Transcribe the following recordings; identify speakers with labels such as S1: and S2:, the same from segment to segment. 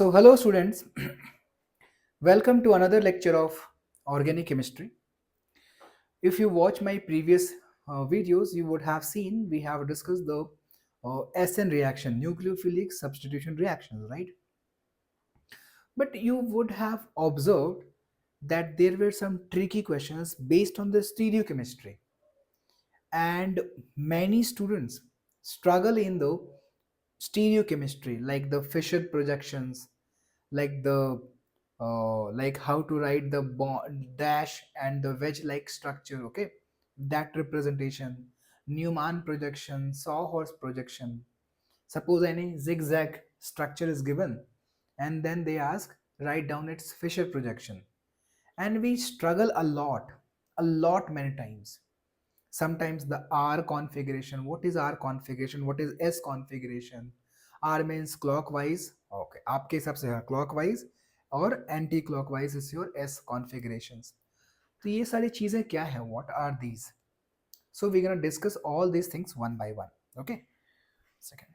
S1: So, hello students, welcome to another lecture of organic chemistry. If you watch my previous videos, you would have seen we have discussed the SN reaction, nucleophilic substitution reactions, right? But you would have observed that there were some tricky questions based on the stereochemistry, and many students struggle in the stereochemistry, like the Fisher projections, like the like how to write the dash and the wedge like structure, okay, that representation, Newman projection, sawhorse projection. Suppose any zigzag structure is given and then they ask write down its Fisher projection, and we struggle a lot many times. Sometimes the R configuration, what is R configuration, what is S configuration? R means clockwise, okay, आपके हिसाब से है clockwise, और anti clockwise is your S configurations. तो ये सारी चीजें क्या है, what are these? So we're gonna discuss all these things one by one. Okay, second.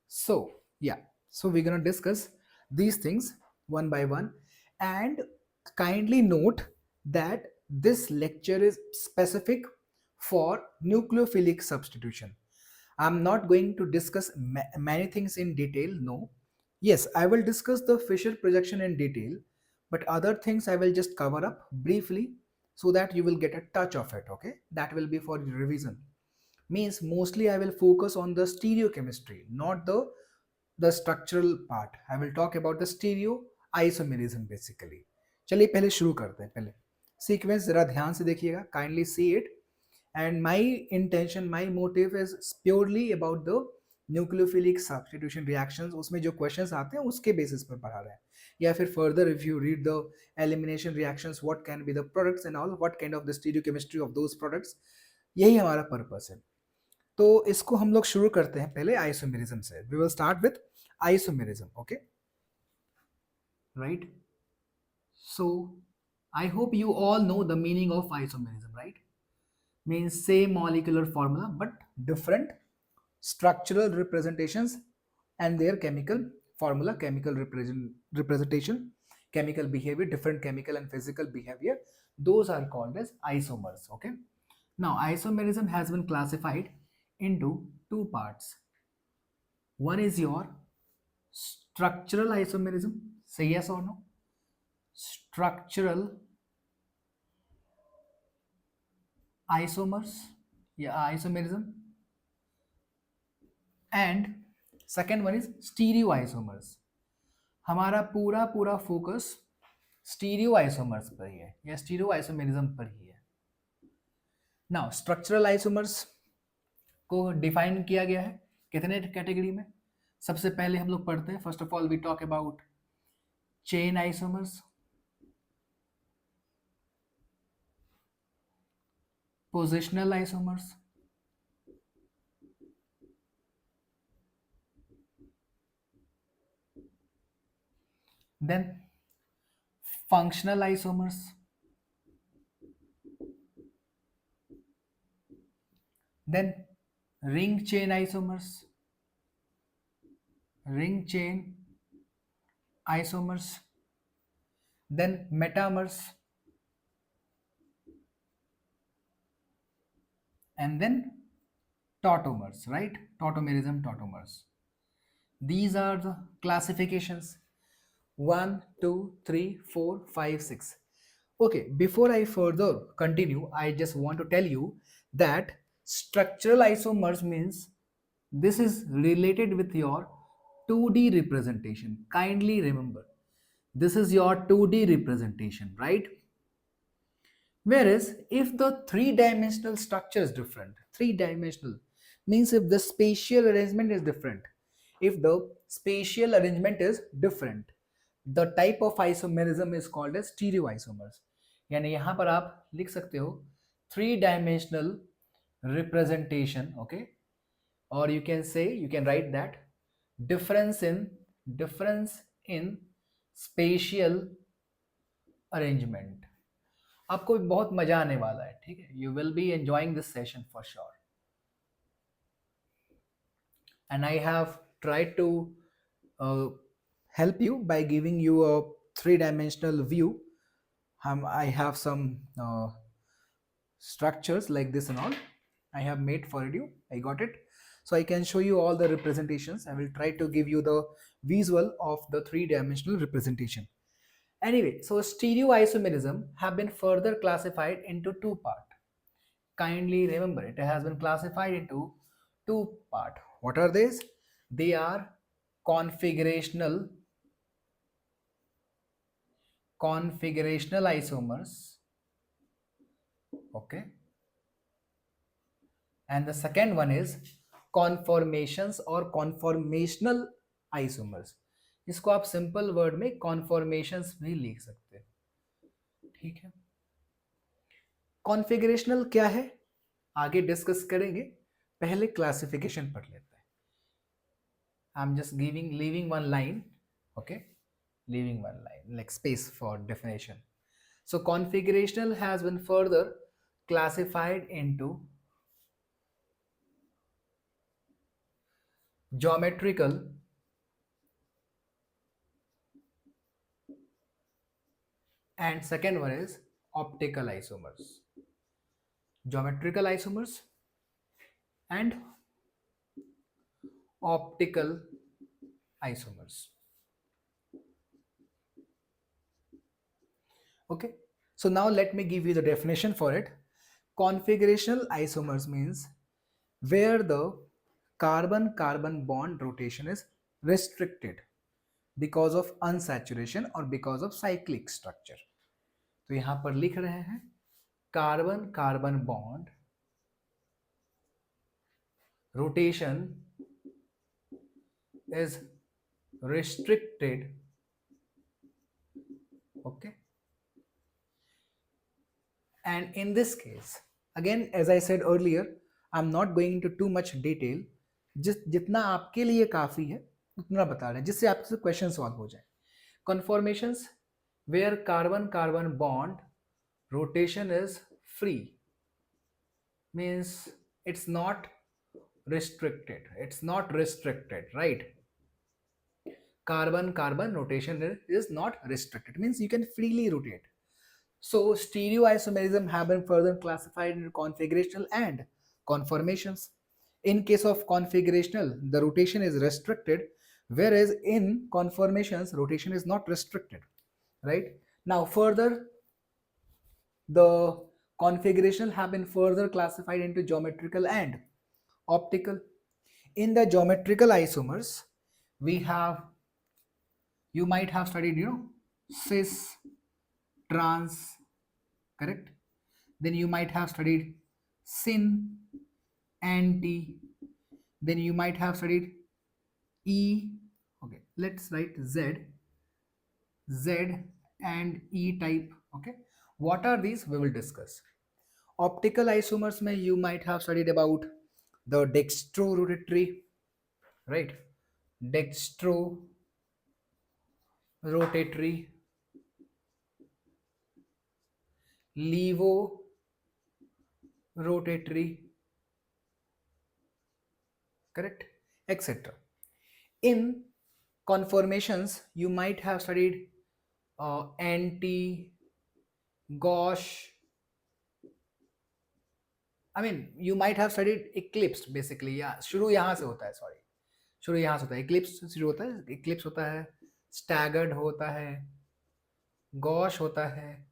S1: So yeah, so we're gonna discuss these things one by one, and kindly note that this lecture is specific for nucleophilic substitution. I'm not going to discuss many things in detail, no. Yes, I will discuss the Fisher projection in detail, but other things I will just cover up briefly so that you will get a touch of it, okay? That will be for revision. Means mostly I will focus on the stereochemistry, not the structural part. I will talk about the stereo isomerism basically. चलिए पहले शुरू करते हैं. पहले sequence जरा ध्यान से देखिएगा, kindly see it. And my intention, my motive is purely about the nucleophilic substitution reactions. उसमें जो क्वेश्चंस आते हैं उसके बेसिस पर पढ़ा रहे हैं, या फिर further if you read the elimination reactions, what can be the products and all, what kind of the stereochemistry of those products. यही हमारा पर्पस है. तो इसको हम लोग शुरू करते हैं पहले आइसोमेरिज्म से. We will start with isomerism, okay, right. So I hope you all know the meaning of isomerism, right? Means same molecular formula but different structural representations and their chemical formula, chemical representation, chemical behavior, different chemical and physical behavior. Those are called as isomers, okay? Now, isomerism has been classified into two parts. One is your structural isomerism. Say yes or no. Structural isomers, yeah, isomerism. And second one is stereoisomers. हमारा पूरा पूरा focus stereoisomers पर ही है या स्टीरियोआइसोमेरिज्म पर ही है. Now structural isomers को define किया गया है कितने कैटेगरी में. सबसे पहले हम लोग पढ़ते हैं, first of all we talk about chain isomers, positional isomers, then functional isomers, then ring chain isomers, ring chain isomers, then metamers, and then tautomers, right? Tautomerism, tautomers. These are the classifications 1, 2, 3, 4, 5, 6. Okay, before I further continue, I just want to tell you that structural isomers means this is related with your 2D representation. Kindly remember, this is your 2D representation, right? Whereas if the three-dimensional structure is different, three-dimensional means if the spatial arrangement is different, if the spatial arrangement is different, the type of isomerism is called as stereoisomers. यानी यहाँ पर आप लिख सकते हो three-dimensional representation, okay, or you can say, you can write that difference in spatial arrangement. आपको बहुत मजा आने वाला है, ठीक है. You will be enjoying this session for sure. And I have try to help you by giving you a three-dimensional view. I have some structures like this and all I have made for you. I got it. So I can show you all the representations. I will try to give you the visual of the three-dimensional representation. Anyway, so stereoisomerism have been further classified into two parts. Kindly remember, it has been classified into two parts. What are these? They are configurational isomers, okay, and the second one is conformations or conformational isomers. इसको आप simple word में कॉन्फॉर्मेशंस भी लिख सकते हैं, ठीक है. Configurational क्या है आगे डिस्कस करेंगे, पहले क्लासिफिकेशन पढ़ लेते हैं. I am just giving leaving one line, okay, leaving one line like space for definition. So configurational has been further classified into geometrical and second one is optical isomers. Geometrical isomers and optical isomers. Okay, so now let me give you the definition for it. Configurational isomers means where the carbon-carbon bond rotation is restricted because of unsaturation or because of cyclic structure. तो यहां पर लिख रहे हैं carbon-carbon bond rotation is restricted, okay, and in this case again as I said earlier I'm not going into too much detail, जितना आपके लिए काफी है उतना बता रहे हैं जिससे आपसे क्वेश्चन सॉल्व हो जाए. Conformations where carbon carbon bond rotation is free means it's not restricted, right? Carbon carbon rotation is not restricted means you can freely rotate. So stereoisomerism have been further classified into configurational and conformations. In case of configurational, the rotation is restricted, whereas in conformations, rotation is not restricted, right? Now further, the configurational have been further classified into geometrical and optical. In the geometrical isomers, we have, you might have studied, cis, trans, correct? Then you might have studied syn, anti, then you might have studied E, okay, let's write Z and E type, okay. What are these? We will discuss. Optical isomers mein you might have studied about the dextrorotatory, right? Dextrorotatory, levorotatory, correct, etc. In conformations you might have studied anti, gauche, I mean you might have studied eclipsed basically. Yeah, शुरू यहाँ से होता है, sorry, शुरू यहाँ से होता है, eclipse शुरू होता है, eclipse होता है, staggered होता है, gauche होता है,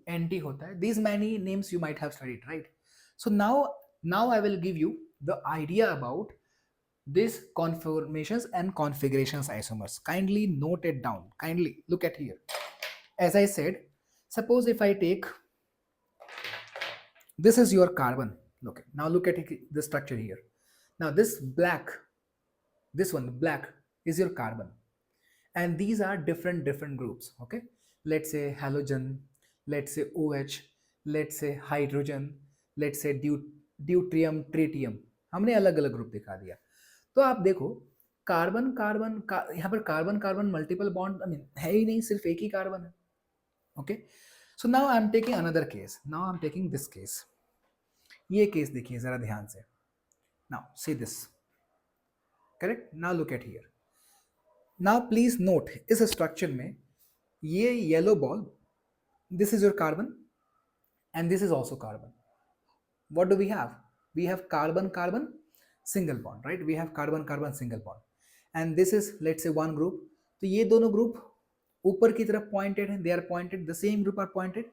S1: anti होता है. These many names you might have studied, right? So now I will give you the idea about these conformations and configurations isomers. Kindly note it down. Kindly look at here. As I said, suppose if I take, this is your carbon. Okay, now look at the structure here. Now this black, this one black is your carbon, and these are different groups. Okay, let's say halogen, let's say OH, let's say hydrogen, let's say deuterium, tritium. हमने अलग अलग group दिखा दिया. तो आप देखो carbon carbon का यहाँ पर carbon carbon multiple bond I mean है ही नहीं, सिर्फ एक ही कार्बन है. Okay, so now I am taking another case. Now I am taking this case. ये केस देखिए जरा ध्यान से. Now see this. Correct. Now look at here. Now please note इस स्ट्रक्चर में ये yellow ball, this is your carbon and this is also carbon. What do we have? We have carbon carbon single bond, right? We have carbon carbon single bond, and this is, let's say, one group. तो ये दोनों group ऊपर की तरफ pointed हैं, they are pointed, the same group are pointed.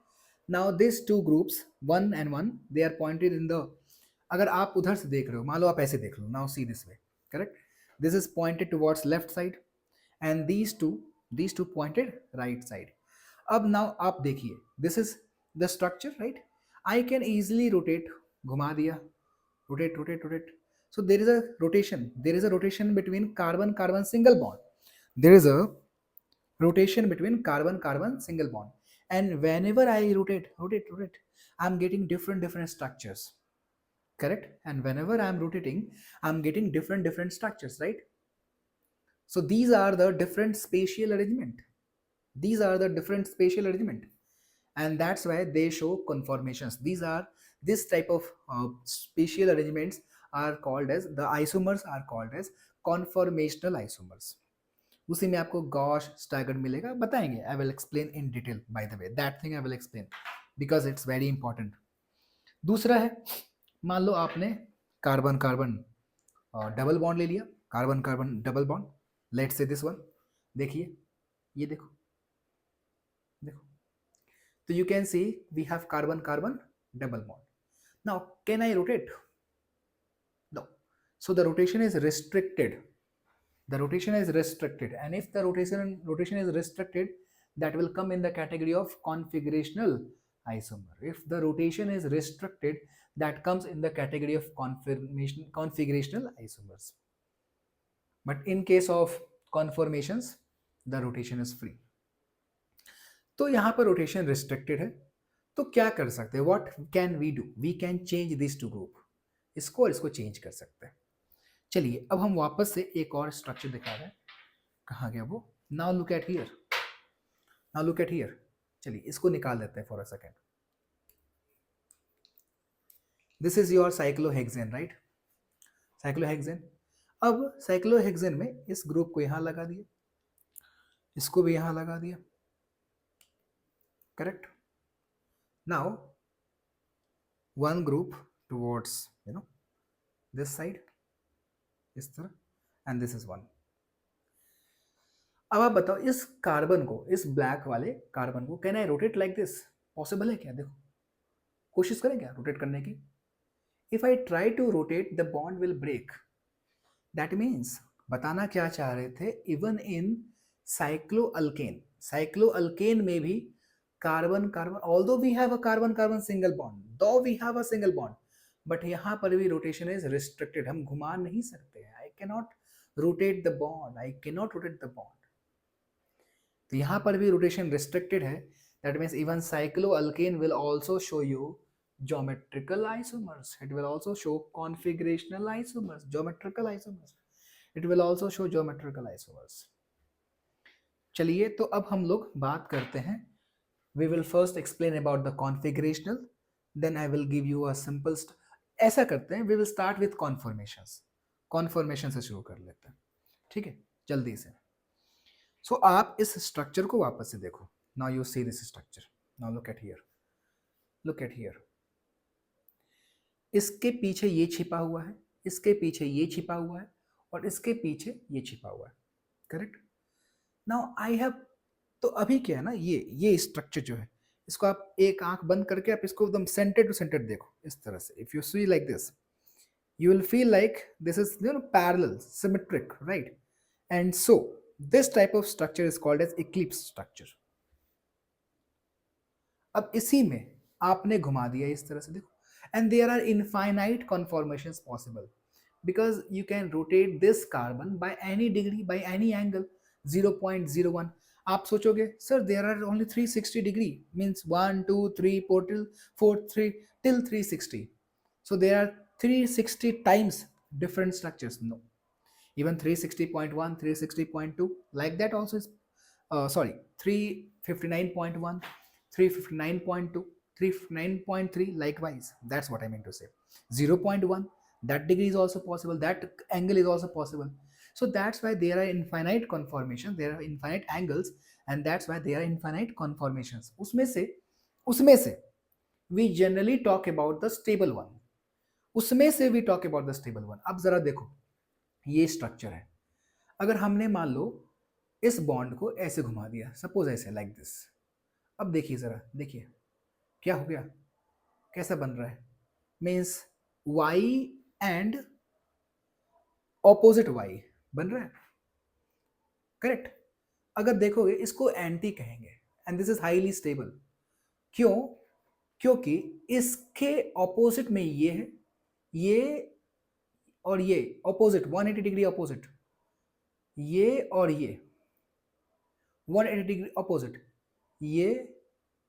S1: Now these two groups, one and one, they are pointed in the, अगर आप उधर से देख रहे हो, मान लो आप ऐसे देख लो, now see this way, correct? This is pointed towards left side and these two pointed right side. अब now आप देखिए, this is the structure, right? I can easily rotate, घुमा दिया, rotate rotate rotate. So there is a rotation between carbon carbon single bond. There is a rotation between carbon carbon single bond, and whenever I rotate, I'm getting different structures, correct? And whenever I'm rotating, I'm getting different structures, right? So these are the different spatial arrangement. These are the different spatial arrangement, and that's why they show conformations. This type of spatial arrangements are called as, the isomers are called as conformational isomers. उसी में आपको gosh staggered मिलेगा, बताएंगे. I will explain in detail, bye the way, that thing I will explain because it's very important. दूसरा है, मान लो आपने carbon carbon double bond ले लिया, carbon carbon double bond, let's say this one. देखिए, ये देखो, so you can see we have carbon carbon double bond. Now can I rotate? No. So the rotation is restricted. The rotation is restricted, and if the rotation is restricted, that will come in the category of configurational isomer. If the rotation is restricted, that comes in the category of configurational isomers. But in case of conformations, the rotation is free. तो यहाँ पर rotation restricted है, तो क्या कर सकते हैं? What can we do? We can change this to group. इसको और इसको चेंज कर सकते हैं. चलिए अब हम वापस से एक और स्ट्रक्चर दिखा रहे हैं. कहाँ गया वो? Now look at here, now look at here. चलिए इसको निकाल देते हैं for a second. This is your cyclohexane, right? Cyclohexane. अब साइक्लोहेक्सेन में इस ग्रुप को यहाँ लगा दिया, इसको भी यहाँ लगा दिया, correct? Now one group towards this side, इस तरह, and this is one. अब आप बताओ, इस कार्बन को, इस ब्लैक वाले कार्बन को, can I rotate like this? Possible है क्या? देखो, कोशिश करें क्या रोटेट करने की? If I try to rotate, the bond will break. That means बताना क्या चाह रहे थे, इवन इन साइक्लोअल्केन में भी carbon carbon, although we have a carbon carbon single bond, though we have a single bond, but यहाँ पर भी रोटेशन इज रिस्ट्रिक्टेड. हम घुमा नहीं सकते हैं. I can not rotate the bond, I can not rotate the bond. तो यहाँ पर भी रोटेशन रिस्ट्रिक्टेड है. That means even cycloalkane will also show you geometrical isomers. It will also show configurational isomers, geometrical isomers. It will also show geometrical isomers. चलिए तो अब हम लोग बात करते हैं. We will first explain about the configurational, then I will give you a simple ऐसा करते हैं, we will start with conformations. Conformation से शुरू कर लेते हैं, ठीक है, जल्दी से. So आप इस स्ट्रक्चर को वापस से देखो. Now you see this structure. Now look at here. Look at here. इसके पीछे ये छिपा हुआ है, इसके पीछे ये छिपा हुआ है, और इसके पीछे ये छिपा हुआ है, करेक्ट? नाउ आई हैव, तो अभी क्या है ना, ये स्ट्रक्चर जो है, इसको आप एक आंख बंद करके आप इसको एकदम सेंटर टू सेंटर देखो, इस तरह से. If you see like this, you will feel like this is parallel, symmetric, right? And so this type of structure is called as eclipse structure. अब इसी में आपने घुमा दिया इस तरह से, देखो. And there are infinite conformations possible because you can rotate this carbon by any degree, by any angle. 0.01. आप सोचोगे sir there are only 360 degree, means 1 2 3 4 till 4 3 till 360. So there are 360 times different structures. No, even 360.1, 360.2, like that also is 359.1, 359.2, 359.3, likewise. That's what I mean to say. 0.1, that degree is also possible, that angle is also possible. So that's why there are infinite conformations, there are infinite angles, and that's why there are infinite conformations. उसमें से we generally talk about the stable one. उसमें से we talk about the stable one. अब जरा देखो, ये structure है, अगर हमने मान लो इस बॉन्ड को ऐसे घुमा दिया, सपोज ऐसे लाइक दिस, अब देखिए जरा, देखिए क्या हो गया, कैसा बन रहा है, means y and opposite y बन रहा है, करेक्ट। अगर देखोगे इसको एंटी कहेंगे, and this is highly stable. क्यों? क्योंकि इसके ऑपोजिट में ये है, ये और ये ऑपोजिट 180 डिग्री ऑपोजिट, ये और ये 180 डिग्री ऑपोजिट, ये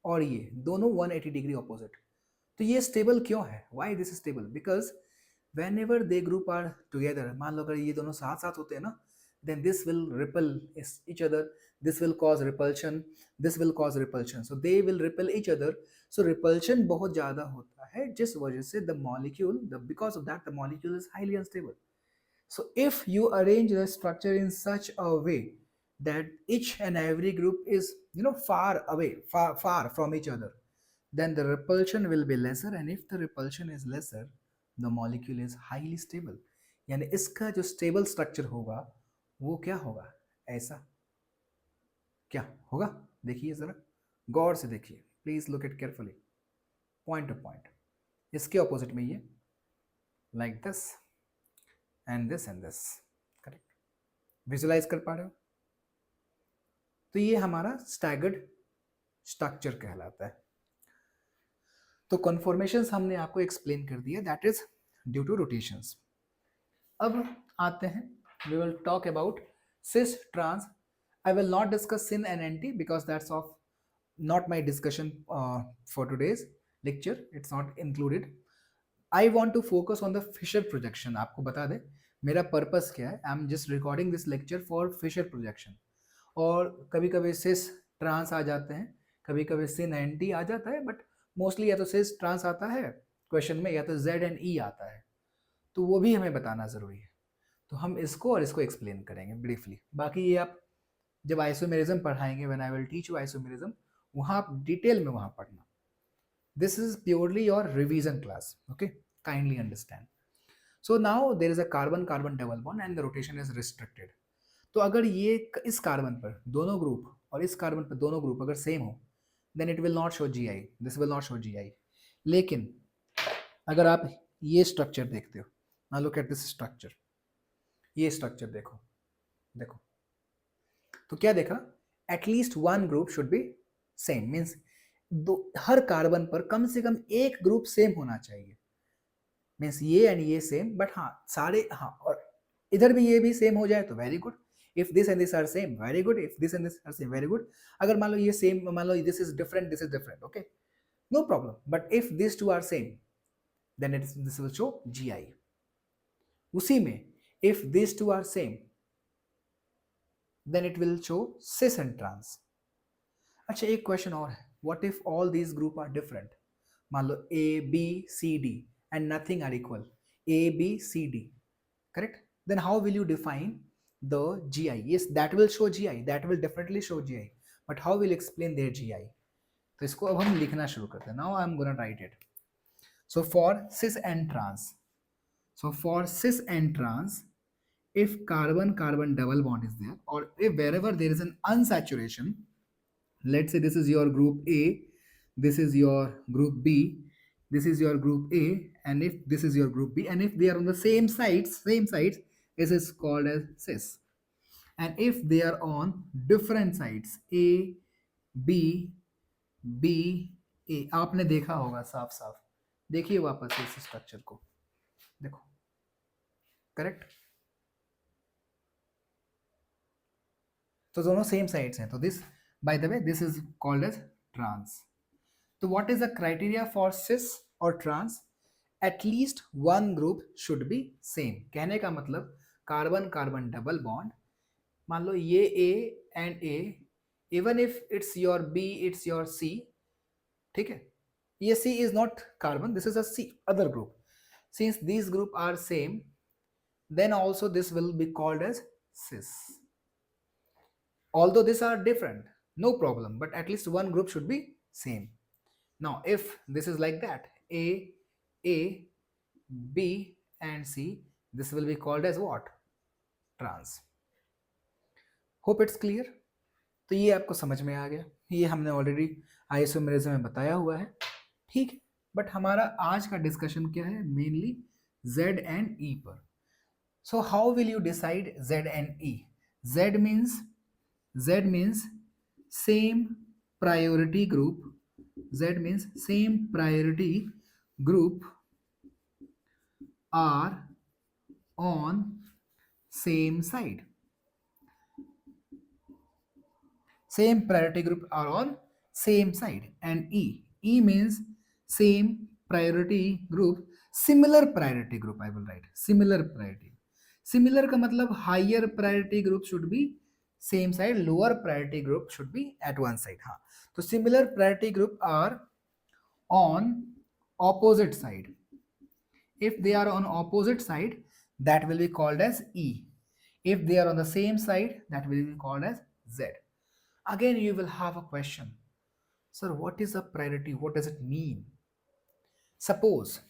S1: और ये दोनों 180 डिग्री ऑपोजिट। तो ये स्टेबल क्यों है? Why this is stable? Because whenever they group are together, मान लो अगर ये दोनों साथ साथ होते हैं ना, then this will repel each other, this will cause repulsion, this will cause repulsion, so they will repel each other. So repulsion बहुत ज़्यादा होता है, जिस वजह से the molecule, because of that the molecule is highly unstable. So if you arrange the structure in such a way that each and every group is far away, far from each other, then the repulsion will be lesser, and if the repulsion is lesser, the molecule is highly stable. यानी इसका जो stable structure होगा वो क्या होगा? ऐसा क्या होगा? देखिए जरा गौर से देखिए, please look at carefully, point to point. इसके ऑपोजिट में ये like this and this and this, correct? Visualise कर पा रहे हो? तो ये हमारा स्टैगर्ड स्ट्रक्चर कहलाता है। तो कन्फॉर्मेशंस हमने आपको एक्सप्लेन कर दिया, that is due to rotations. अब आते हैं, we will talk about cis trans. I will not discuss sin and anti because that's of not my discussion for today's lecture, it's not included. I want to focus on the Fisher projection. आपको बता दें मेरा purpose क्या है, I am just recording this lecture for Fischer projection. और कभी कभी cis trans आ जाते हैं, कभी कभी सिन एंटी आ जाता है, बट मोस्टली या तो सिस ट्रांस आता है क्वेश्चन में, या तो जेड एंड ई आता है, तो वो भी हमें बताना ज़रूरी है। तो हम इसको और इसको एक्सप्लेन करेंगे ब्रीफली। बाकी ये आप जब आइसोमेरिज्म पढ़ाएंगे, when I will teach you isomerism, वहाँ आप डिटेल में वहाँ पढ़ना। This is purely your revision class, okay? Kindly understand. So now there is a carbon carbon double bond and the rotation is restricted. तो अगर ये इस कार्बन पर दोनों ग्रुप और इस कार्बन पर दोनों ग्रुप अगर सेम हो, then it will not show G I, this will not show G I. लेकिन अगर आप ये स्ट्रक्चर देखते हो, now look at this structure, ये स्ट्रक्चर देखो, देखो तो क्या देखा? At least one group should be same, means हर कार्बन पर कम से कम एक ग्रुप सेम होना चाहिए, मीन्स ये एंड ये सेम, बट हाँ सारे, हाँ और इधर भी ये भी सेम हो जाए तो very good. If this and this are same, very good. If this and this are same, very good. अगर मान लो ये सेम, मान लो this is different, okay, no problem. But if this two are same, then this will show G I. उसी में if these two are same, then it will show cis and trans. अच्छा, एक question और है, what if all these group are different? मान लो A, B, C, D and nothing are equal, A, B, C, D, correct? Then how will you define the GI? Yes, that will show GI, that will definitely show GI, but how will you explain their GI? तो इसको अब हम लिखना शुरू करते हैं। Now I am gonna write it. So for cis and trans, so for cis and trans, if carbon carbon double bond is there, or if wherever there is an unsaturation, let's say this is your group A, this is your group B, this is your group A, and if this is your group B, and if they are on the same sides, this is called as cis. And if they are on different sides, A, B, B, A, आपने देखा होगा साफ साफ, देखिए वापस इस structure को देखो, करेक्ट? तो दोनों सेम साइड्स हैं, तो this, by the way, this is called as trans. तो what is the criteria for cis or trans? At least one group should be same. कहने का मतलब कार्बन कार्बन डबल बॉन्ड, मान लो ये A and A, even if it's your B, it's your C, ठीक है, ये C is not carbon, this is a C other group, since this group are same, then also this will be called as cis. Although these are different, no problem, but at least one group should be same. Now if this is like that, A, B and C, this will be called as what? Trans. Hope it's clear. तो ये आपको समझ में आ गया, ये हमने already isomerism में बताया हुआ है, ठीक है। बट हमारा आज का डिस्कशन क्या है? मेनली Z एंड E पर. So how will you decide Z and E? Z means same priority group. Z means same priority group are on same side. Same priority group are on same side. And E means same priority group, similar priority group. I will write similar priority. Similar का मतलब higher priority group should be same side, lower priority group should be at one side. हाँ, तो similar priority group are on opposite side. If they are on opposite side, that will be called as E. If they are on the same side, that will be called as Z. Again, you will have a question. Sir, what is a priority? What does it mean? Suppose,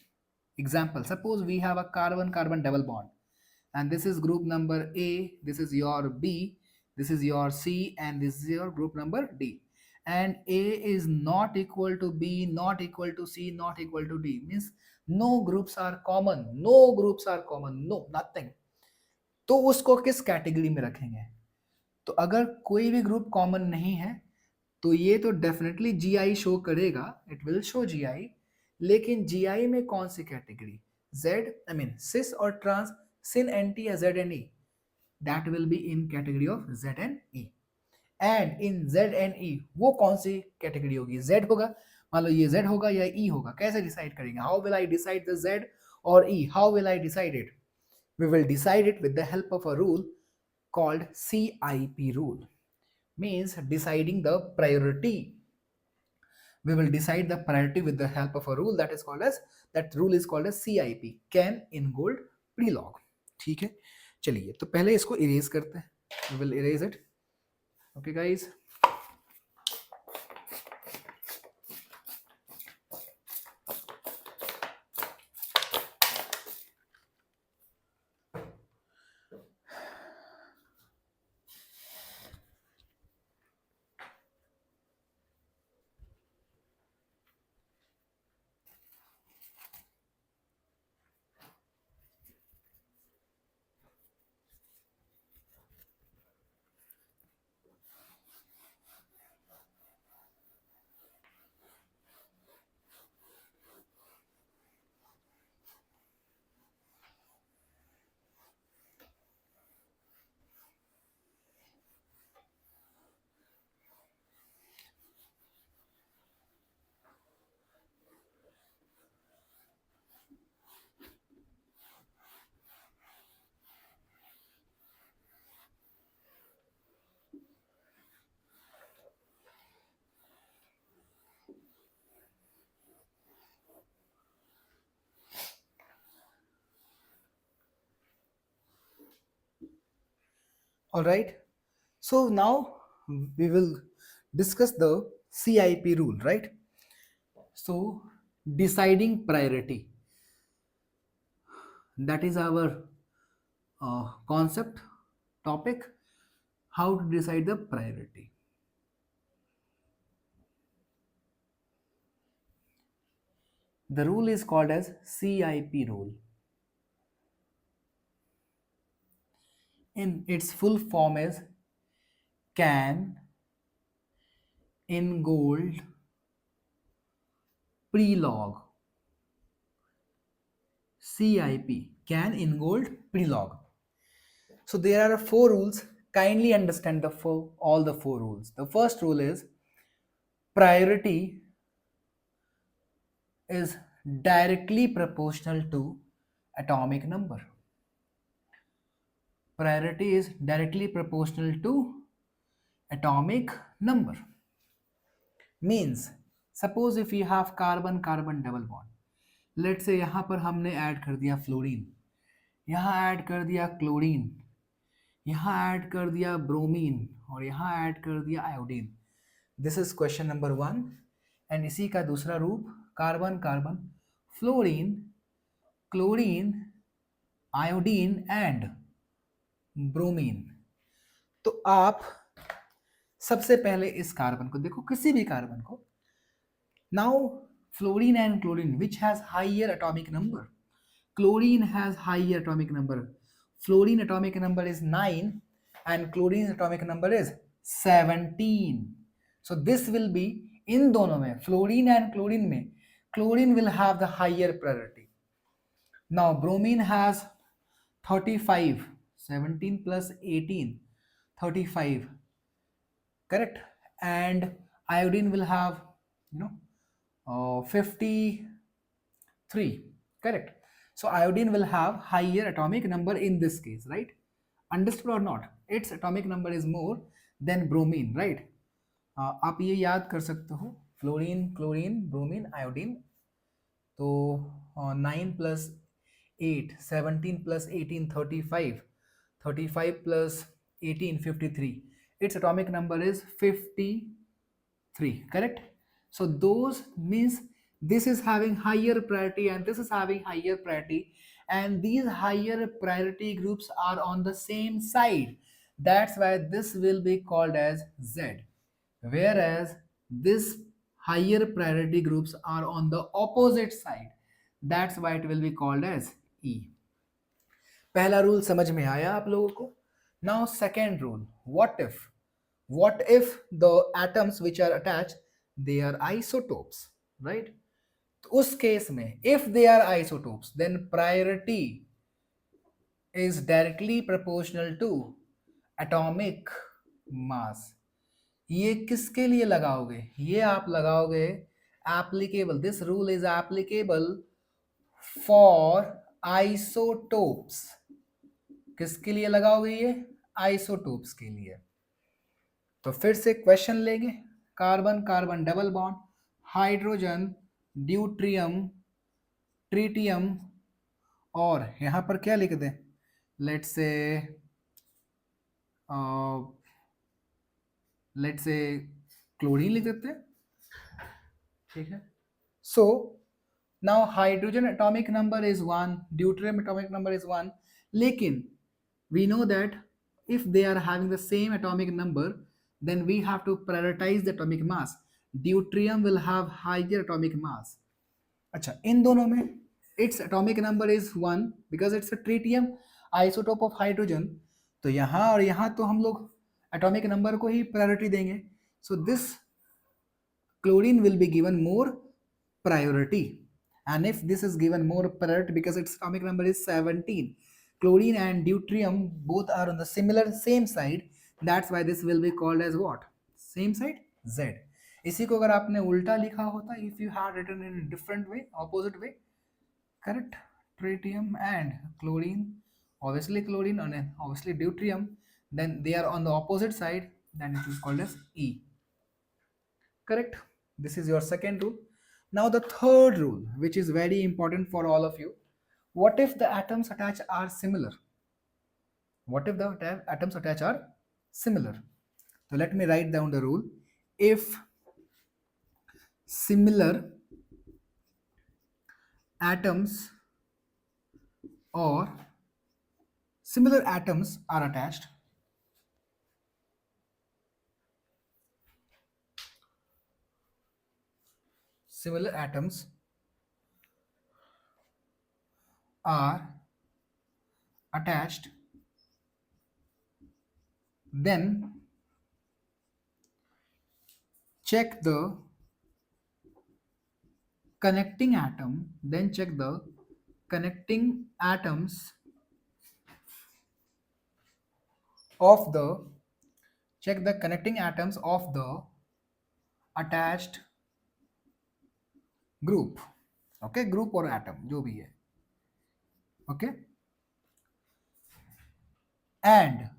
S1: example, suppose we have a carbon-carbon double bond. And this is group number A, this is your B, this is your C, and this is your group number D. And A is not equal to B, not equal to C, not equal to D. Means no groups are common. No groups are common. No, nothing. तो उसको किस category में रखेंगे? तो अगर कोई भी group common नहीं है तो ये तो डेफिनेटली जीआई शो करेगा, इट विल शो जीआई. लेकिन जीआई में कौन सी category? Z, I mean cis or trans, syn and T या Z and E, that will be in category of Z and E. And in Z and E वो कौन सी category होगी? Z होगा. मान लो ये जेड होगा या ई होगा, कैसे डिसाइड करेंगे? How will I decide the Z or E? How will I decide it? We will decide it with the help of a rule called CIP rule. Means deciding the priority. We will decide the priority with the help of a rule that is called as, that rule is called as CIP, can ingold prelog. ठीक है, चलिए तो पहले इसको erase करते हैं. We will erase it. Okay guys. All right. So now we will discuss the CIP rule, right? So deciding priority, that is our concept topic, how to decide the priority. The rule is called as CIP rule. In its full form is can ingold prelog. CIP, can ingold prelog. So there are 4 rules. Kindly understand all the 4 rules. The first rule is priority is directly proportional to atomic number. Priority is directly proportional to atomic number. Means suppose if you have carbon carbon double bond, let's say यहाँ पर हमने add कर दिया fluorine, यहाँ add कर दिया chlorine, यहाँ add कर दिया ब्रोमीन और यहाँ ऐड कर दिया iodine. This is question number 1. And इसी का दूसरा रूप carbon carbon, fluorine, chlorine, iodine and bromine. तो आप सबसे पहले इस कार्बन को देखो, किसी भी कार्बन को. Now fluorine and chlorine which has higher atomic number. Chlorine has higher atomic number. Fluorine atomic number is 9 and chlorine atomic number is 17. So this will be in दोनों में, fluorine and chlorine में, chlorine will have the higher priority. Now bromine has 35, 17 plus 18, 35, correct? And iodine will have, 53, correct? So iodine will have higher atomic number in this case, right? Understood or not? Its atomic number is more than bromine, right? आप ये याद कर सकते हो, fluorine, chlorine, bromine, iodine. तो 9 plus 8, 17 plus 18, 35, 35 plus 18, 53. Its atomic number is 53, correct? So those means this is having higher priority and this is having higher priority, and these higher priority groups are on the same side. That's why this will be called as Z, whereas this higher priority groups are on the opposite side. That's why it will be called as E. पहला rule समझ में आया आप लोगों को. Now second rule, what if the atoms which are attached, they are isotopes, right? तो उस case में if they are isotopes, then priority is directly proportional to atomic mass. ये किसके लिए लगाओगे? ये आप लगाओगे applicable, this rule is applicable for isotopes. किसके लिए लगाओगे ये? आइसोटोप्स के लिए. तो फिर से क्वेश्चन लेंगे. Carbon carbon double bond, hydrogen, deuterium, tritium, और यहां पर क्या लिख दें? लेट्स से क्लोरीन लिख देते हैं, ठीक है. So now hydrogen atomic number is 1, deuterium atomic number is 1, लेकिन we know that if they are having the same atomic number, then we have to prioritize the atomic mass. Deuterium will have higher atomic mass. अच्छा, इन दोनों में its atomic number is 1 because it's a tritium isotope of hydrogen. तो यहाँ और यहाँ तो हम लोग atomic number को ही priority देंगे. So this chlorine will be given more priority, and if this is given more priority because its atomic number is 17, chlorine and deuterium both are on the same side, that's why this will be called as what? Same side, Z. इसी को अगर आपने उल्टा लिखा होता, if you had written in a different way, opposite way, correct? Tritium and chlorine, obviously chlorine and obviously deuterium, then they are on the opposite side, then it is called as E. Correct? This is your second rule. Now the third rule, which is very important for all of you. What if the atoms attached are similar? What if the atoms attached are similar? So let me write down the rule. If similar atoms are attached, similar atoms are attached, then check the connecting atom, then check the connecting atoms of the attached group. Okay, group or atom जो भी है. Okay, and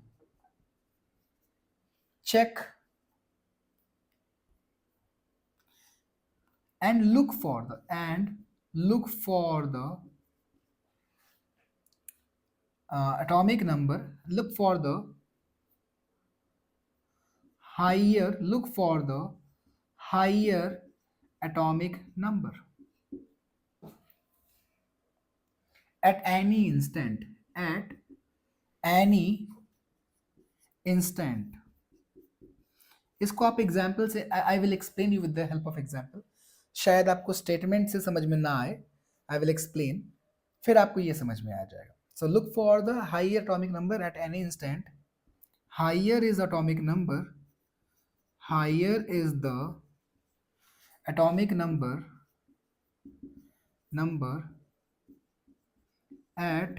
S1: check and look for the atomic number, look for the higher, look for the higher atomic number at any instant, at any instant. इसको आप example से, I will explain you with the help of example. शायद आपको statement से समझ में ना आए, आई विल एक्सप्लेन, फिर आपको ये समझ में आ जाएगा. So look for the higher atomic number at any instant. Higher is atomic number, higher is the atomic number at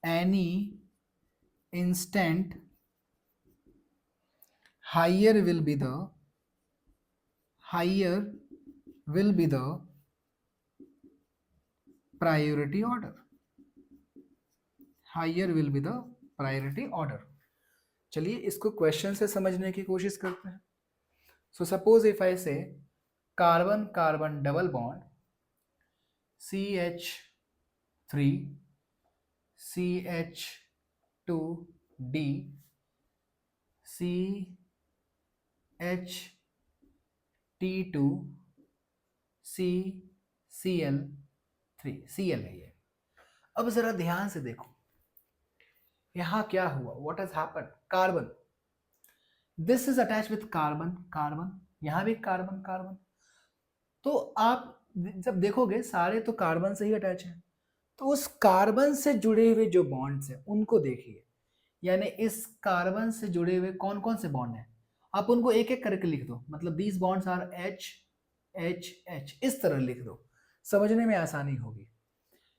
S1: any instant, higher will be the priority order. Higher will be the priority order. चलिए इसको question से समझने की कोशिश करते हैं. So suppose if I से carbon carbon double bond CH3 CH2D CH2 CCl3 Cl है ये. अब जरा ध्यान से देखो यहां क्या हुआ, what has happened. Carbon, this is attach with carbon carbon, यहां भी कार्बन कार्बन. तो आप जब देखोगे सारे तो कार्बन से ही अटैच हैं, तो उस कार्बन से जुड़े हुए जो बॉन्ड्स हैं उनको देखिए. यानी इस कार्बन से जुड़े हुए कौन कौन से बॉन्ड हैं, आप उनको एक एक करके लिख दो. मतलब these bonds are H H H, इस तरह लिख दो, समझने में आसानी होगी.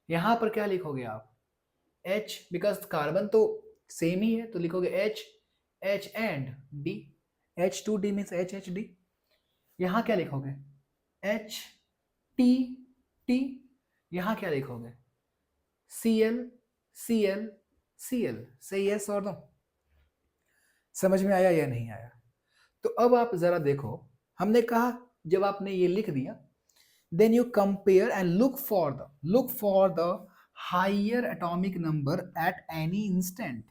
S1: यहां पर क्या लिखोगे आप, H, बिकॉज कार्बन तो सेम ही है, तो लिखोगे H H and D. H2D means HHD. यहां क्या लिखोगे H T T. यहां क्या लिखोगे Cl Cl Cl. सही है और नो, समझ में आया या नहीं आया. तो अब आप जरा देखो, हमने कहा जब आपने ये लिख दिया, then you compare and look for the higher atomic number at any instant.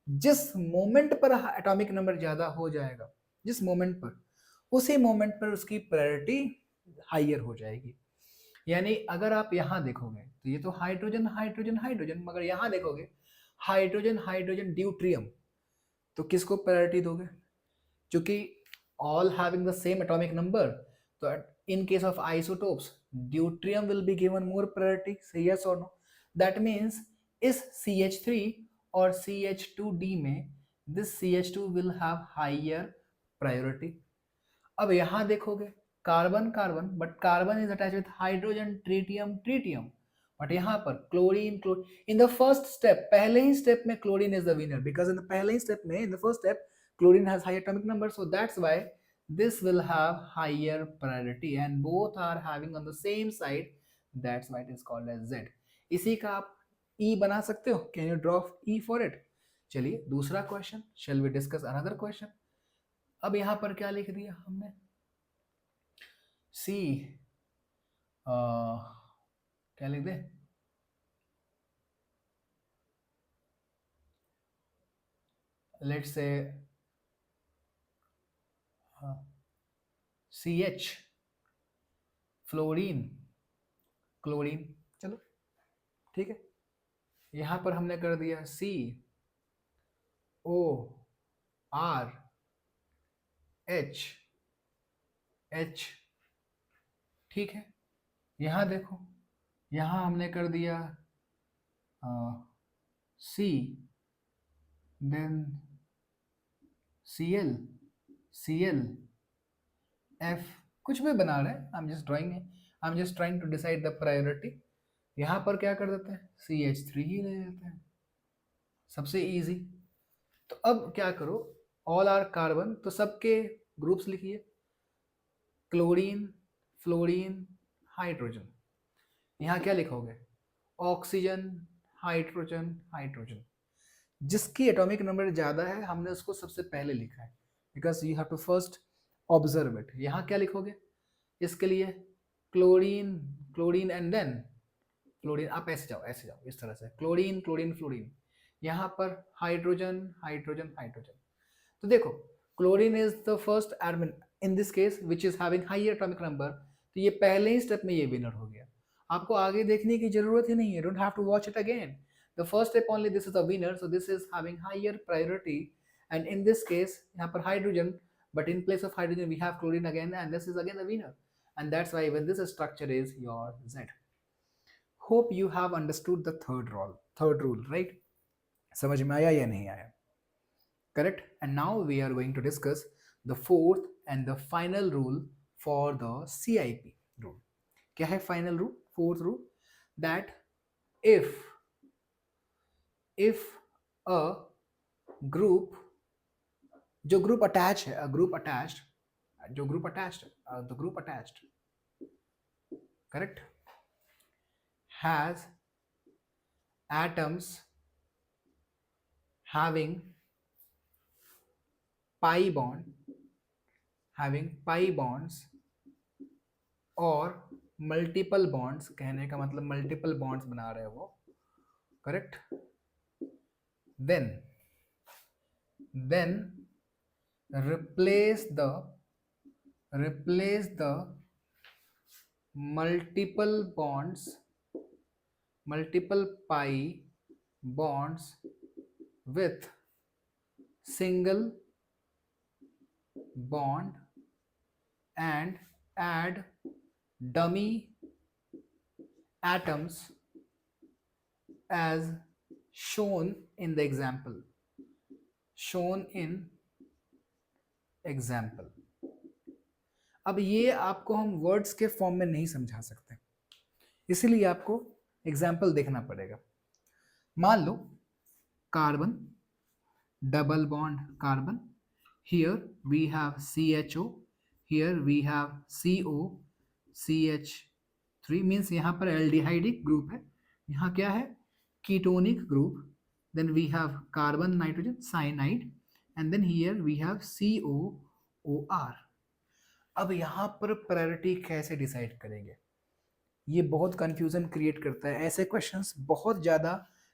S1: जिस मोमेंट पर एटॉमिक नंबर ज्यादा हो जाएगा, जिस मोमेंट पर, उसी मोमेंट पर उसकी प्रायोरिटी हाइयर हो जाएगी. यानी अगर आप यहां देखोगे तो ये तो हाइड्रोजन हाइड्रोजन हाइड्रोजन, मगर यहां देखोगे हाइड्रोजन हाइड्रोजन ड्यूट्रियम, तो किसको प्रायोरिटी दोगे, क्योंकि all having the same atomic number, so in case of isotopes deuterium will be given more priority. Say yes or no. That means is CH3 और CH2D में this CH2 will have higher priority. अब यहां देखोगे carbon carbon, but carbon is attach with hydrogen tritium tritium, but यहां पर chlorine chlorine. In the first step, पहले ही step में chlorine is the winner, because in the पहले ही step में, in the first step, chlorine has high atomic number, so that's why this will have higher priority and both are having on the same side, that's why it is called as Z. इसी का आप E बना सकते हो, can you draw E for it. चलिए दूसरा question, shall we discuss another question. अब यहां पर क्या लिख दिया हमने, C क्या लिख दे, let's say CH fluorine chlorine, चलो ठीक है. यहां पर हमने कर दिया C O R H H, ठीक है. यहां देखो, यहां हमने कर दिया C, then Cl Cl F, कुछ भी बना रहे हैं, I am just trying to decide the priority. यहां पर क्या कर देते हैं, CH3 ही ले लेते हैं, सबसे इजी. तो अब क्या करो, ऑल आर कार्बन, तो सबके ग्रुप्स लिखिए, क्लोरीन फ्लोरीन हाइड्रोजन. यहां क्या लिखोगे, ऑक्सीजन हाइड्रोजन हाइड्रोजन. जिसकी एटॉमिक नंबर ज्यादा है हमने उसको सबसे पहले लिखा है, because you have to first observe it. यहां क्या लिखोगे इसके लिए, chlorine chlorine and then chlorine, आप ऐसे जाओ इस तरह से, क्लोरीन क्लोरीन फ्लोरीन. यहां पर हाइड्रोजन हाइड्रोजन हाइड्रोजन. तो देखो chlorine is the first admin in this case which is having high atomic number, तो ये पहले ही स्टेप में ये विनर हो गया। आपको आगे देखने की जरूरत ही नहीं है, don't have to watch it again, the first step only, this is the winner, so this is having higher priority. And in this case यहाँ पर hydrogen, but in place of hydrogen we have chlorine again, and this is again the winner, and that's why even this structure is your Z. Hope you have understood the third rule, right? समझ में आया या नहीं आया? Correct. And now we are going to discuss the fourth and the final rule for the CIP rule. क्या है final rule? Fourth rule, that if a group, जो group attach है, ग्रुप अटैच्ड, जो group attached, the group attached, correct, has atoms having pi bonds और multiple bonds, कहने का मतलब multiple bonds बना रहे हैं वो, correct, then replace the multiple pi bonds with single bond and add dummy atoms as shown in the example. अब ये आपको हम वर्ड्स के फॉर्म में नहीं समझा सकते, इसीलिए आपको एग्जाम्पल देखना पड़ेगा। मान लो carbon, double bond carbon, here we have CHO, here we have CO, CH3 means यहाँ पर एल्डिहाइडिक ग्रुप है, यहाँ क्या है, ketonic group, then we have carbon nitrogen cyanide, and then here we have COOR। अब यहाँ पर प्रायोरिटी कैसे डिसाइड करेंगे, ये बहुत कंफ्यूजन क्रिएट करता है, ऐसे क्वेश्चंस बहुत ज़्यादा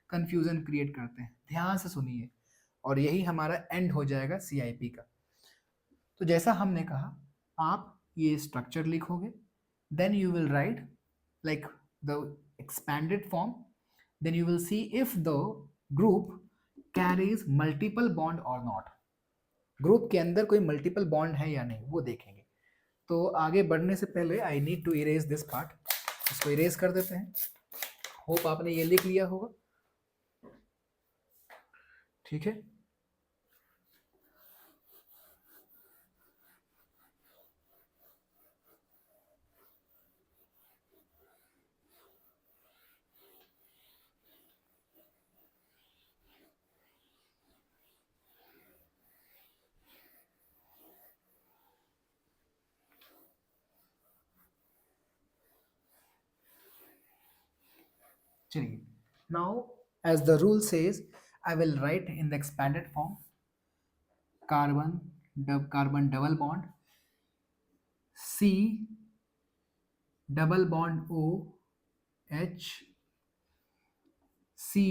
S1: कंफ्यूजन क्रिएट करते हैं, ध्यान से सुनिए, और यही हमारा एंड हो जाएगा CIP का। तो जैसा हमने कहा, आप ये स्ट्रक्चर लिखोगे, then you will write like the expanded form, then you will see if the group carries multiple bond और नॉट, ग्रुप के अंदर कोई मल्टीपल बॉन्ड है या नहीं वो देखेंगे। तो आगे बढ़ने से पहले I need to erase this part, इसको इरेज कर देते हैं। होप आपने ये लिख लिया होगा, ठीक है। चलिए, now as the rule says I will write in the expanded form, carbon double bond, C double bond OH, C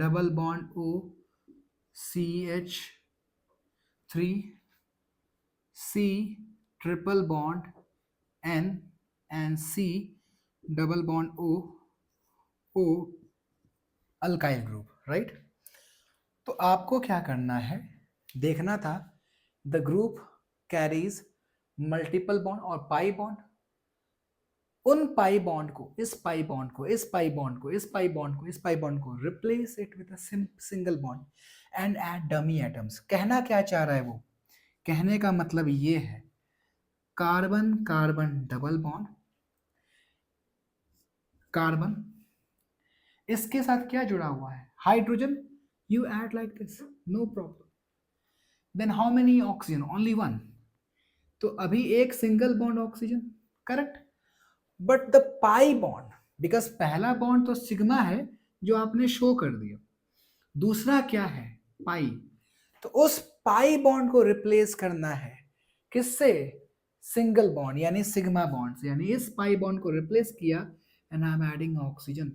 S1: double bond CH3, C triple bond N, and C double bond O alkyl group, right. तो आपको क्या करना है, देखना था the group carries multiple bond और pi bond, उन pi bond को, इस पाई बॉन्ड को, इस पाई बॉन्ड को, इस पाई बॉन्ड को, इस पाई बॉन्ड को replace it with a single bond and add dummy atoms. कहना क्या चाह रहा है वो, कहने का मतलब ये है, carbon carbon double bond, carbon, इसके साथ क्या जुड़ा हुआ है, hydrogen, you add like this, no problem. Then how many oxygen? Only one. तो अभी एक single bond oxygen, correct, but the pi bond, because पहला बॉन्ड तो सिग्मा है जो आपने शो कर दिया, दूसरा क्या है, पाई, तो उस पाई बॉन्ड को रिप्लेस करना है किससे, सिंगल बॉन्ड यानी सिग्मा बॉन्ड से, यानी इस पाई बॉन्ड को रिप्लेस किया and I am adding oxygen.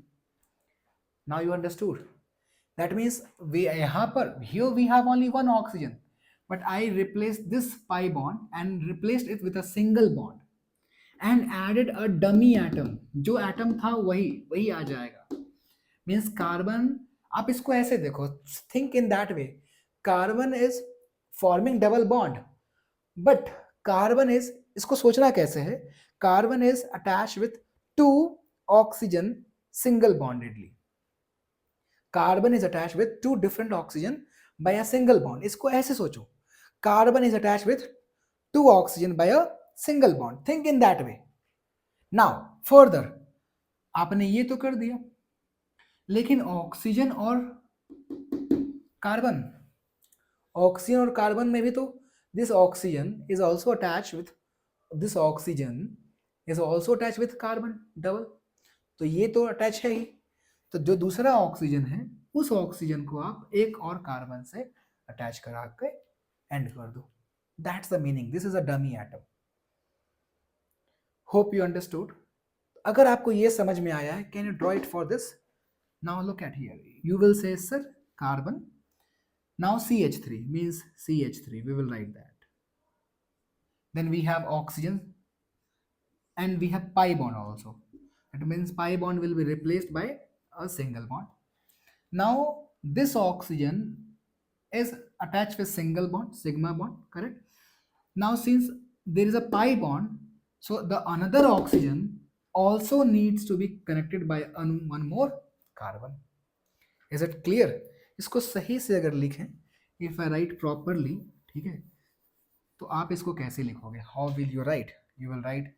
S1: Now you understood, that means we यहाँ पर here we have only one oxygen, but I replaced this pi bond and replaced it with a single bond and added a dummy atom. जो atom था वही वही आ जाएगा. Means carbon, आप इसको ऐसे देखो, think in that way. Carbon is forming double bond, but carbon is, इसको सोचना कैसे है, carbon is attach with two oxygen single bondedly. Carbon is attach with two different oxygen by a single bond. इसको ऐसे सोचो, carbon is attach with two oxygen by a single bond. Think in that way. Now further आपने ये तो कर दिया, लेकिन oxygen और कार्बन, ऑक्सीजन और कार्बन में भी तो this oxygen is also attach with, this oxygen is also attach with carbon double. तो ये तो अटैच है ही. तो जो दूसरा ऑक्सीजन है उस ऑक्सीजन को आप एक और कार्बन से अटैच करा के एंड कर दो. That's the meaning. This is a dummy atom. Hope you understood. अगर आपको ये समझ में आया है, can you draw it for this. Now look at here. You will say sir carbon. Now CH3 means CH3. We will write that. Then we have oxygen and we have pi bond also. It means pi bond will be replaced by a single bond. Now this oxygen is attached with single bond, sigma bond, correct? Now since there is a pi bond, so the another oxygen also needs to be connected by one more carbon. Is it clear? इसको सही से अगर लिखें, if I right properly, ठीक है, तो आप इसको कैसे लिखोगे? How will you write? You will write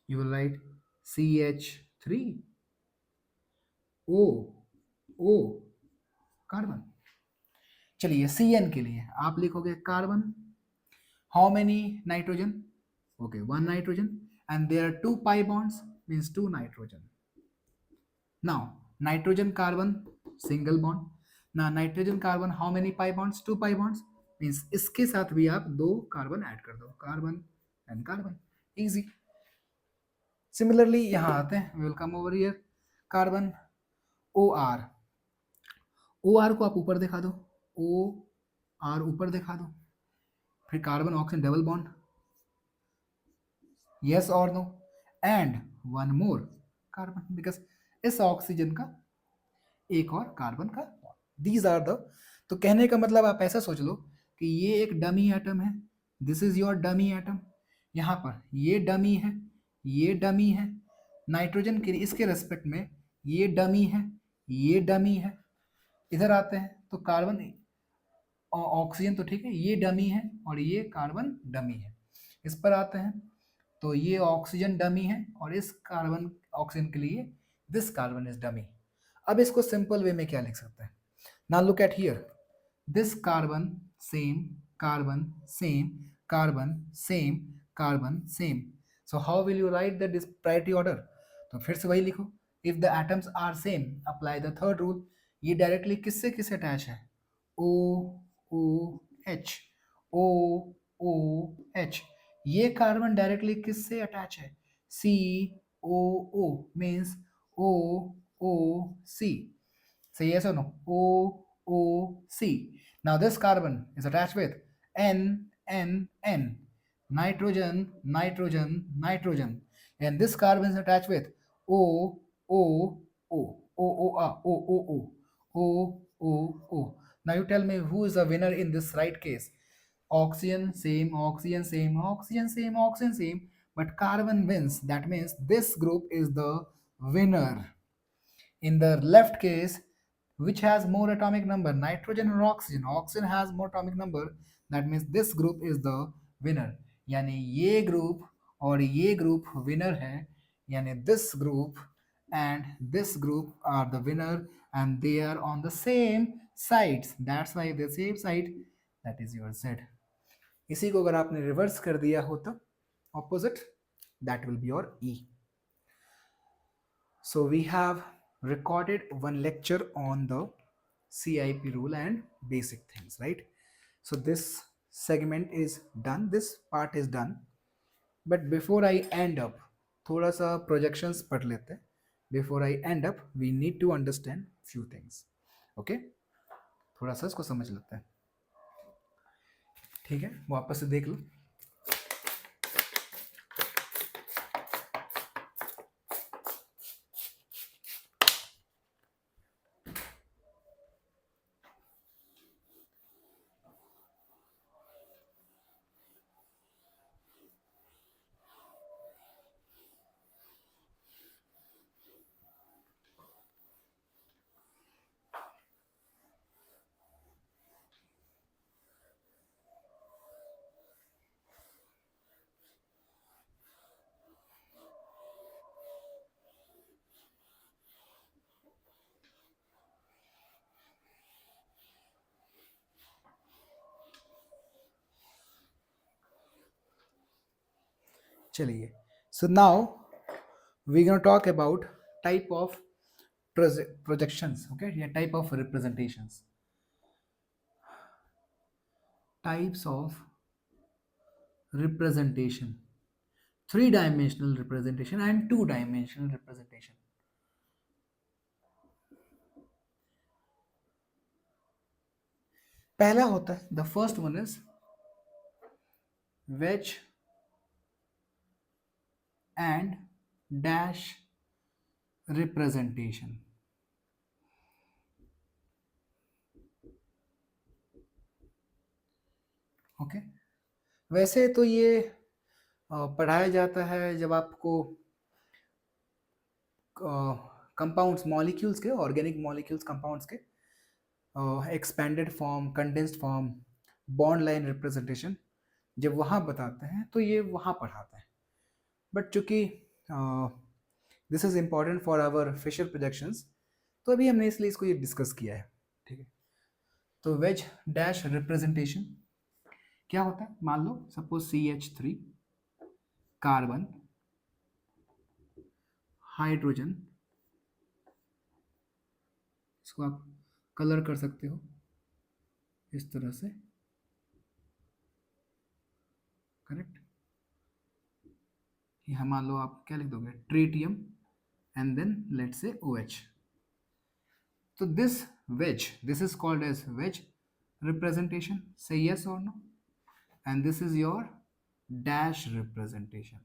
S1: you will write CH3 O O carbon. चलिए CN के लिए आप लिखोगे carbon. How many nitrogen? Okay, one nitrogen and there are two pi bonds, means two nitrogen. Now nitrogen carbon single bond. ना nitrogen carbon how many pi bonds? Two pi bonds, means इसके साथ भी आप दो carbon add कर दो, carbon and carbon. Easy. Similarly यहां आते हैं, we will come over here. Carbon OR. OR को आप ऊपर दिखा दो, OR ऊपर दिखा दो. फिर carbon oxygen double bond, yes और no, and one more carbon, because इस ऑक्सीजन का एक और कार्बन का. These are the. तो कहने का मतलब आप ऐसा सोच लो कि ये एक डमी एटम है, this is your dummy atom. यहाँ पर ये डमी है, ये डमी है. नाइट्रोजन के इसके रेस्पेक्ट में ये डमी है, ये डमी है. इधर आते हैं तो कार्बन ऑक्सीजन तो ठीक है, ये डमी है और ये कार्बन डमी है. इस पर आते हैं तो ये ऑक्सीजन डमी है और इस कार्बन ऑक्सीजन के लिए दिस कार्बन इज डमी. अब इसको सिंपल वे में क्या लिख सकते हैं? Now look at here. This carbon same, carbon same, carbon same, carbon same. So how will you write the priority order? तो फिर से वही लिखो. If the atoms are same apply the third rule. ये डायरेक्टली किससे किससे attach है? O O H, O O H. ये कार्बन डायरेक्टली किससे अटैच है? C O O means O O C. Say yes or no? O O C. Now this carbon is attached with N N N. Nitrogen, nitrogen, nitrogen. And this carbon is attached with O O O O O O O O O O O. Now you tell me who is the winner in this right case? Oxygen same, oxygen same, oxygen same, oxygen same, but carbon wins. That means this group is the winner. In the left case, which has more atomic number, nitrogen or oxygen? Oxygen has more atomic number. That means this group is the winner. यानी ये group और ये group winner है. यानी this group and this group are the winner and they are on the same sides. That's why the same side, that is your Z. इसी को अगर आपने रिवर्स कर दिया होता opposite, that will be your E. So we have recorded one lecture on the CIP rule and basic things, right? So this segment is done, this part is done. But before I end up, थोड़ा सा projections पढ़ लेते हैं. Before I end up we need to understand few things. Okay, थोड़ा सा इसको समझ लेते हैं. ठीक है, वापस से देख लो. चलिए, so now we're going to talk about type of projections. Okay, yeah, type of representations. Types of representation: three-dimensional representation and two-dimensional representation. पहला होता है, the first one is wedge and dash representation. Okay, वैसे तो ये पढ़ाया जाता है जब आपको कंपाउंड्स मॉलिक्यूल्स के, ऑर्गेनिक मॉलिक्यूल्स कंपाउंड्स के expanded form, condensed form, bond line representation जब वहाँ बताते हैं तो ये वहाँ पढ़ाते हैं. बट चूंकि this is important for our facial projections, तो अभी हमने इसलिए इसको ये डिस्कस किया है. ठीक है, तो वेज डैश रिप्रेजेंटेशन क्या होता है? मान लो सपोज CH3 कार्बन, हाइड्रोजन, इसको आप कलर कर सकते हो इस तरह से, करेक्ट. यहाँ मान लो आप क्या लिख दोगे, tritium and then let's say OH. तो this wedge, this is called as wedge representation. Say yes or no. And this is your dash representation.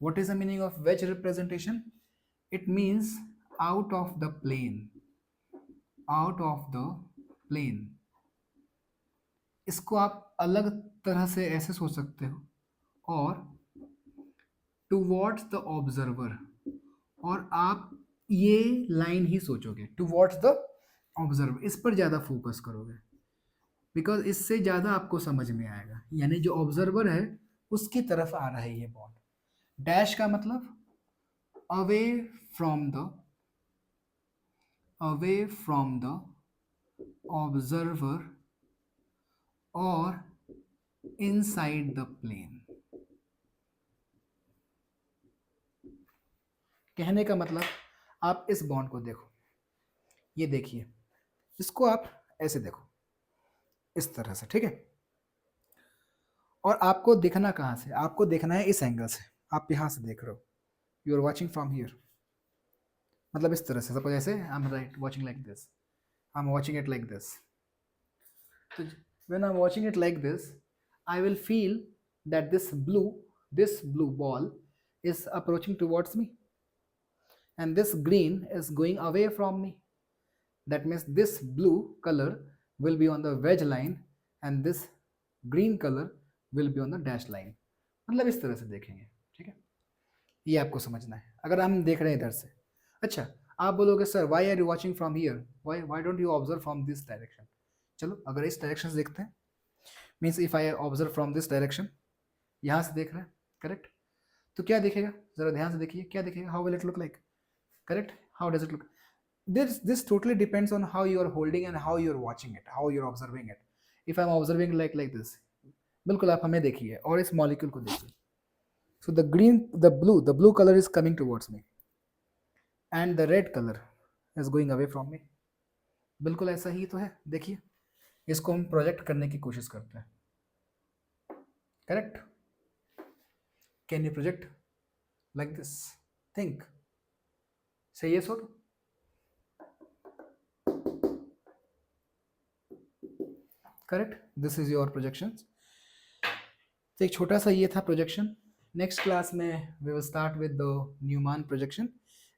S1: What is the meaning of wedge representation? It means out of the plane. Out of the plane. इसको आप अलग तरह से ऐसे सोच सकते हो, और टुवर्ड्स द ऑब्जर्वर, और आप ये लाइन ही सोचोगे टुवर्ड्स द ऑब्जर्वर, इस पर ज़्यादा फोकस करोगे, बिकॉज इससे ज़्यादा आपको समझ में आएगा. यानी जो ऑब्जर्वर है उसकी तरफ आ रहा है ये बॉन्ड. डैश का मतलब अवे फ्रॉम द ऑब्जर्वर और इनसाइड द प्लेन. कहने का मतलब आप इस बॉन्ड को देखो, ये देखिए, इसको आप ऐसे देखो इस तरह से, ठीक है. और आपको देखना कहाँ से? आपको देखना है इस एंगल से. आप यहाँ से देख रहे हो, you are watching from here, मतलब इस तरह से. सपोज ऐसे I am right watching like this, I am watching it like this. तो when I am watching it like this, I will feel that this blue ball is approaching towards me, and this green is going away from me. That means this blue color will be on the wedge line and this green color will be on the dash line. मतलब इस तरह से देखेंगे, ठीक है. ये आपको समझना है अगर हम देख रहे हैं इधर से. अच्छा, आप बोलोगे sir why are you watching from here, why don't you observe from this direction. चलो अगर इस डायरेक्शन से देखते हैं, means if I observe from this direction, यहाँ से देख रहे हैं, करेक्ट. तो क्या दिखेगा, जरा ध्यान से देखिए, क्या दिखेगा, how will it look like, correct. How does it look? This totally depends on how you are holding and how you are watching it, how you are observing it. If I am observing like this, बिल्कुल आप हमें देखिए और इस molecule को देखिए. So the blue color is coming towards me and the red color is going away from me. बिल्कुल ऐसा ही तो है. देखिए, इसको हम प्रोजेक्ट करने की कोशिश करते हैं, correct. Can you project? like this. Think. Say yes or no. Correct. This is your projections. तो एक छोटा सा ये था प्रोजेक्शन. नेक्स्ट क्लास में we will start with the Newman projection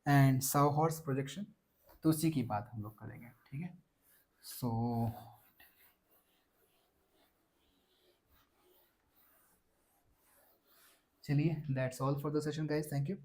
S1: and sawhorse projection. तो उसी की बात हम लोग करेंगे. ठीक है. सो चलिए, that's all for the session guys. Thank you.